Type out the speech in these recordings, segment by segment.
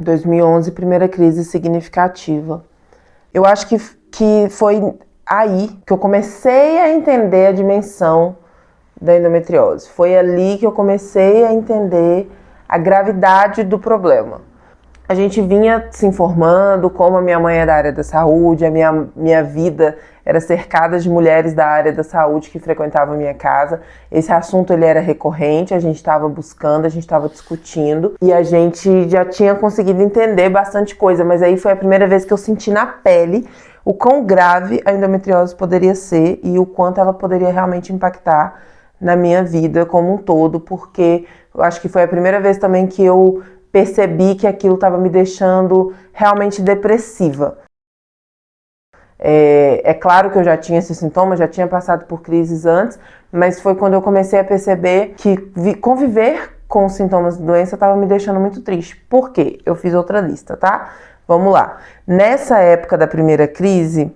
2011, primeira crise significativa. Eu acho que foi aí que eu comecei a entender a dimensão da endometriose. Foi ali que eu comecei a entender a gravidade do problema. A gente vinha se informando, como a minha mãe é da área da saúde, a minha vida era cercada de mulheres da área da saúde que frequentavam a minha casa. Esse assunto ele era recorrente, a gente estava buscando, a gente estava discutindo e a gente já tinha conseguido entender bastante coisa, mas aí foi a primeira vez que eu senti na pele o quão grave a endometriose poderia ser e o quanto ela poderia realmente impactar na minha vida como um todo, porque eu acho que foi a primeira vez também que eu percebi que aquilo estava me deixando realmente depressiva. É claro que eu já tinha esses sintomas, já tinha passado por crises antes, mas foi quando eu comecei a perceber que conviver com os sintomas da doença estava me deixando muito triste. Por quê? Eu fiz outra lista, tá? Vamos lá. Nessa época da primeira crise,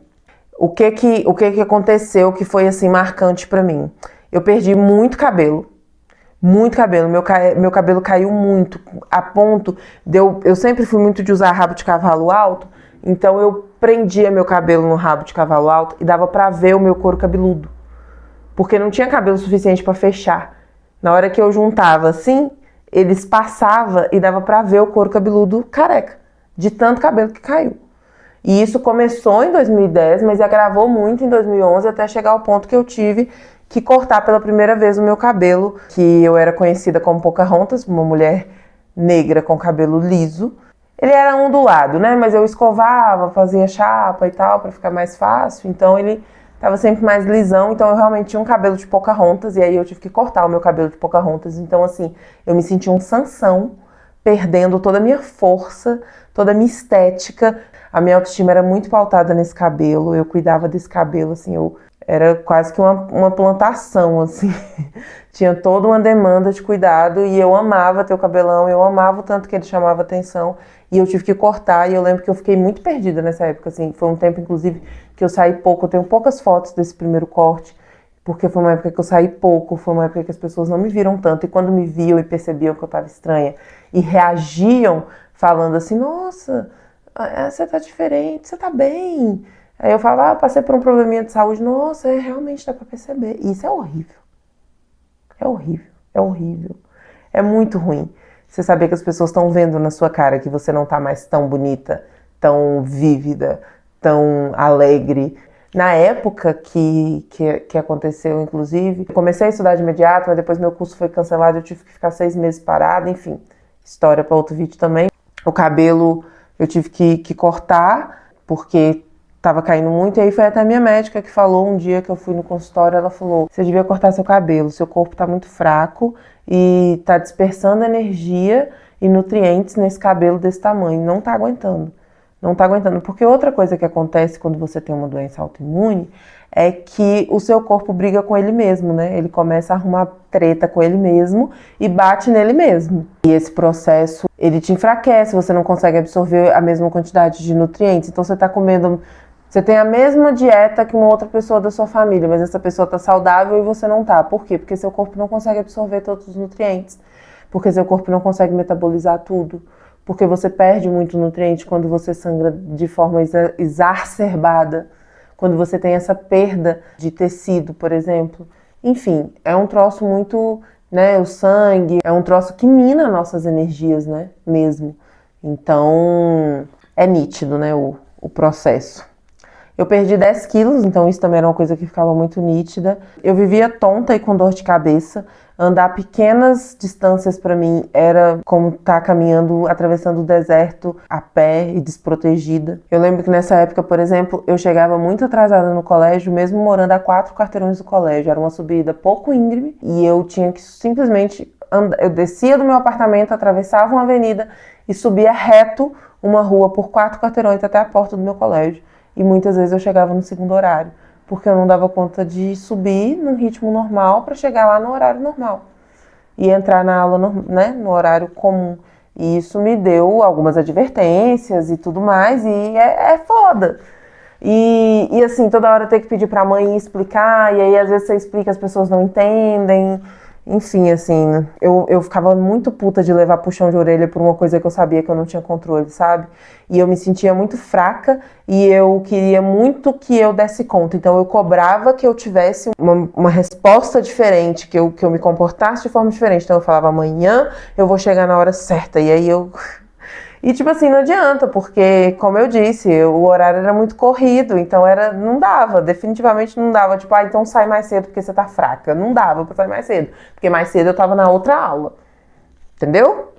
o que aconteceu que foi assim marcante para mim? Eu perdi muito cabelo. Muito cabelo, meu cabelo caiu muito, a ponto de eu sempre fui muito de usar rabo de cavalo alto, então eu prendia meu cabelo no rabo de cavalo alto e dava pra ver o meu couro cabeludo, porque não tinha cabelo suficiente pra fechar. Na hora que eu juntava assim, eles passavam e dava pra ver o couro cabeludo careca, de tanto cabelo que caiu. E isso começou em 2010, mas agravou muito em 2011 até chegar ao ponto que eu tive que cortar pela primeira vez o meu cabelo, que eu era conhecida como Pocahontas, uma mulher negra com cabelo liso. Ele era ondulado, né? Mas eu escovava, fazia chapa e tal, pra ficar mais fácil. Então ele tava sempre mais lisão, então eu realmente tinha um cabelo de Pocahontas, e aí eu tive que cortar o meu cabelo de Pocahontas. Então assim, eu me senti um Sansão, perdendo toda a minha força, toda a minha estética. A minha autoestima era muito pautada nesse cabelo, eu cuidava desse cabelo, assim, eu era quase que uma plantação, assim. Tinha toda uma demanda de cuidado e eu amava ter o cabelão, eu amava o tanto que ele chamava atenção e eu tive que cortar e eu lembro que eu fiquei muito perdida nessa época, assim. Foi um tempo, inclusive, que eu saí pouco, eu tenho poucas fotos desse primeiro corte, porque foi uma época que eu saí pouco, foi uma época que as pessoas não me viram tanto e quando me viam e percebiam que eu estava estranha e reagiam falando assim, nossa, você tá diferente, você tá bem. Aí eu falava, eu passei por um probleminha de saúde, nossa, realmente dá pra perceber. E isso é horrível. É horrível, é horrível. É muito ruim. Você saber que as pessoas estão vendo na sua cara que você não tá mais tão bonita, tão vívida, tão alegre. Na época que aconteceu, inclusive, eu comecei a estudar de imediato, mas depois meu curso foi cancelado, eu tive que ficar 6 meses parada, enfim. História para outro vídeo também. O cabelo eu tive que cortar, porque tava caindo muito, e aí foi até a minha médica que falou um dia que eu fui no consultório, ela falou, você devia cortar seu cabelo, seu corpo tá muito fraco e tá dispersando energia e nutrientes nesse cabelo desse tamanho, não tá aguentando. Não tá aguentando, porque outra coisa que acontece quando você tem uma doença autoimune é que o seu corpo briga com ele mesmo, né? Ele começa a arrumar treta com ele mesmo e bate nele mesmo. E esse processo, ele te enfraquece, você não consegue absorver a mesma quantidade de nutrientes, então você tá comendo... Você tem a mesma dieta que uma outra pessoa da sua família, mas essa pessoa tá saudável e você não tá. Por quê? Porque seu corpo não consegue absorver todos os nutrientes. Porque seu corpo não consegue metabolizar tudo. Porque você perde muito nutriente quando você sangra de forma exacerbada. Quando você tem essa perda de tecido, por exemplo. Enfim, é um troço muito, né, o sangue, é um troço que mina nossas energias, né, mesmo. Então, é nítido, né, o processo. Eu perdi 10 quilos, então isso também era uma coisa que ficava muito nítida. Eu vivia tonta e com dor de cabeça. Andar pequenas distâncias para mim era como estar caminhando, atravessando o deserto a pé e desprotegida. Eu lembro que nessa época, por exemplo, eu chegava muito atrasada no colégio, mesmo morando a 4 quarteirões do colégio. Era uma subida pouco íngreme e eu tinha que simplesmente andar. Eu descia do meu apartamento, atravessava uma avenida e subia reto uma rua por 4 quarteirões até a porta do meu colégio. E muitas vezes eu chegava no segundo horário, porque eu não dava conta de subir num ritmo normal para chegar lá no horário normal. E entrar na aula, né, no horário comum. E isso me deu algumas advertências e tudo mais, e é foda. E assim, toda hora eu tenho que pedir pra mãe explicar, e aí às vezes você explica, as pessoas não entendem. Enfim, assim, eu ficava muito puta de levar puxão de orelha por uma coisa que eu sabia que eu não tinha controle, sabe? E eu me sentia muito fraca e eu queria muito que eu desse conta. Então eu cobrava que eu tivesse uma resposta diferente, que eu me comportasse de forma diferente. Então eu falava, amanhã eu vou chegar na hora certa. E aí eu... E tipo assim, não adianta, porque, como eu disse, o horário era muito corrido, então não dava, definitivamente não dava. Tipo, então sai mais cedo porque você tá fraca. Não dava pra sair mais cedo, porque mais cedo eu tava na outra aula. Entendeu?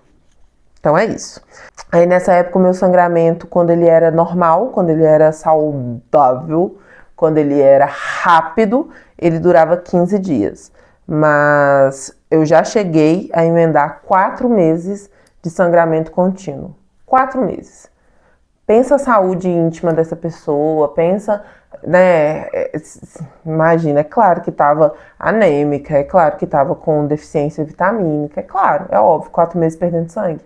Então é isso. Aí nessa época o meu sangramento, quando ele era normal, quando ele era saudável, quando ele era rápido, ele durava 15 dias. Mas eu já cheguei a emendar 4 meses de sangramento contínuo. 4 meses. Pensa a saúde íntima dessa pessoa, pensa, né? Imagina, é claro que estava anêmica, é claro que estava com deficiência vitamínica, é claro, é óbvio, 4 meses perdendo sangue.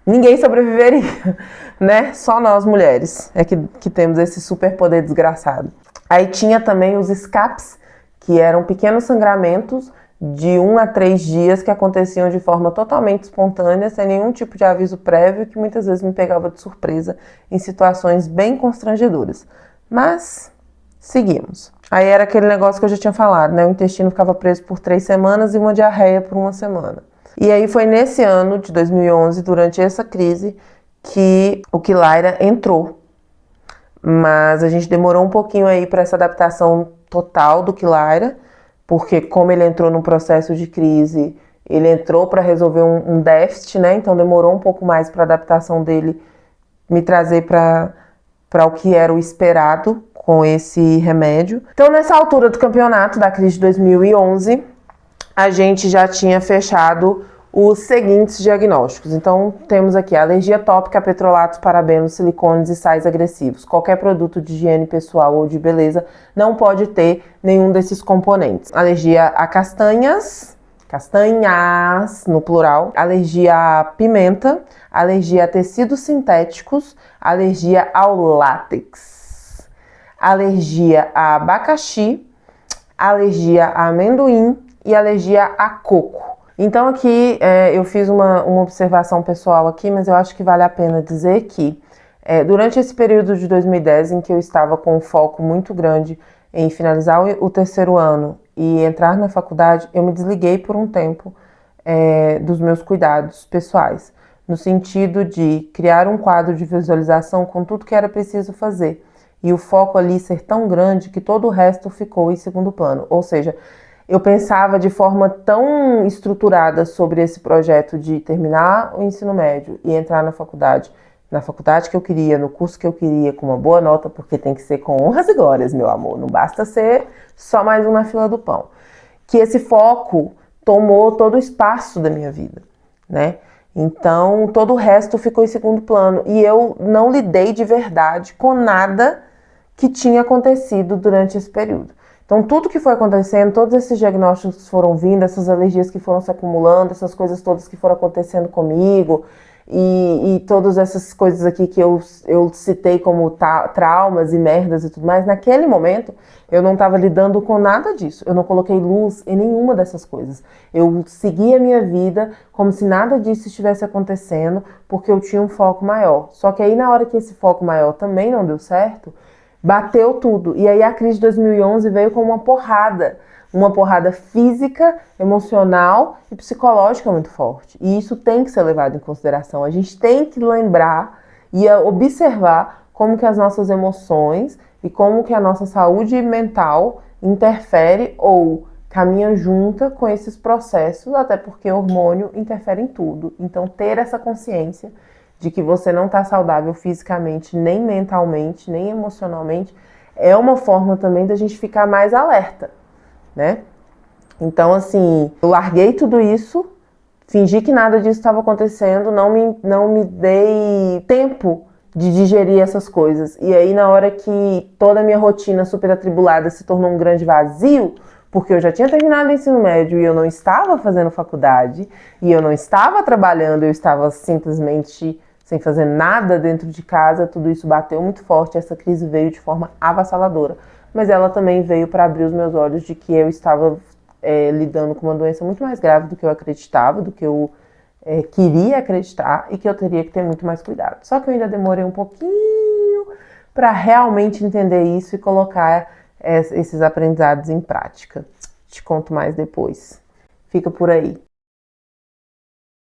Ninguém sobreviveria, né? Só nós mulheres é que temos esse superpoder desgraçado. Aí tinha também os escapes, que eram pequenos sangramentos de 1 a 3 dias que aconteciam de forma totalmente espontânea, sem nenhum tipo de aviso prévio, que muitas vezes me pegava de surpresa em situações bem constrangedoras. Mas seguimos. Aí era aquele negócio que eu já tinha falado, né? O intestino ficava preso por 3 semanas e uma diarreia por 1 semana. E aí foi nesse ano de 2011, durante essa crise, que o Quilaira entrou. Mas a gente demorou um pouquinho aí para essa adaptação total do Quilaira, porque como ele entrou num processo de crise, ele entrou para resolver um déficit, né? Então demorou um pouco mais para a adaptação dele me trazer para o que era o esperado com esse remédio. Então nessa altura do campeonato da crise de 2011, a gente já tinha fechado os seguintes diagnósticos. Então, temos aqui alergia tópica a petrolatos, parabenos, silicones e sais agressivos. Qualquer produto de higiene pessoal ou de beleza não pode ter nenhum desses componentes. Alergia a castanhas no plural, alergia a pimenta, alergia a tecidos sintéticos, alergia ao látex, alergia a abacaxi, alergia a amendoim e alergia a coco. Então aqui eu fiz uma observação pessoal aqui, mas eu acho que vale a pena dizer que durante esse período de 2010 em que eu estava com um foco muito grande em finalizar o terceiro ano e entrar na faculdade, eu me desliguei por um tempo dos meus cuidados pessoais, no sentido de criar um quadro de visualização com tudo que era preciso fazer. E o foco ali ser tão grande que todo o resto ficou em segundo plano. Ou seja, eu pensava de forma tão estruturada sobre esse projeto de terminar o ensino médio e entrar na faculdade que eu queria, no curso que eu queria, com uma boa nota, porque tem que ser com honras e glórias, meu amor, não basta ser só mais um na fila do pão. Que esse foco tomou todo o espaço da minha vida, né? Então, todo o resto ficou em segundo plano e eu não lidei de verdade com nada que tinha acontecido durante esse período. Então, tudo que foi acontecendo, todos esses diagnósticos que foram vindo, essas alergias que foram se acumulando, essas coisas todas que foram acontecendo comigo e todas essas coisas aqui que eu citei como traumas e merdas e tudo mais, naquele momento eu não estava lidando com nada disso. Eu não coloquei luz em nenhuma dessas coisas. Eu segui a minha vida como se nada disso estivesse acontecendo, porque eu tinha um foco maior. Só que aí na hora que esse foco maior também não deu certo, bateu tudo. E aí a crise de 2011 veio com uma porrada física, emocional e psicológica muito forte. E isso tem que ser levado em consideração. A gente tem que lembrar e observar como que as nossas emoções e como que a nossa saúde mental interfere ou caminha junta com esses processos, até porque o hormônio interfere em tudo. Então, ter essa consciência de que você não está saudável fisicamente, nem mentalmente, nem emocionalmente, é uma forma também da gente ficar mais alerta, né? Então, assim, eu larguei tudo isso, fingi que nada disso estava acontecendo, não me dei tempo de digerir essas coisas. E aí, na hora que toda a minha rotina super atribulada se tornou um grande vazio, porque eu já tinha terminado o ensino médio e eu não estava fazendo faculdade, e eu não estava trabalhando, eu estava simplesmente sem fazer nada dentro de casa, tudo isso bateu muito forte, essa crise veio de forma avassaladora. Mas ela também veio para abrir os meus olhos de que eu estava lidando com uma doença muito mais grave do que eu acreditava, do que eu queria acreditar, e que eu teria que ter muito mais cuidado. Só que eu ainda demorei um pouquinho para realmente entender isso e colocar esses aprendizados em prática. Te conto mais depois. Fica por aí.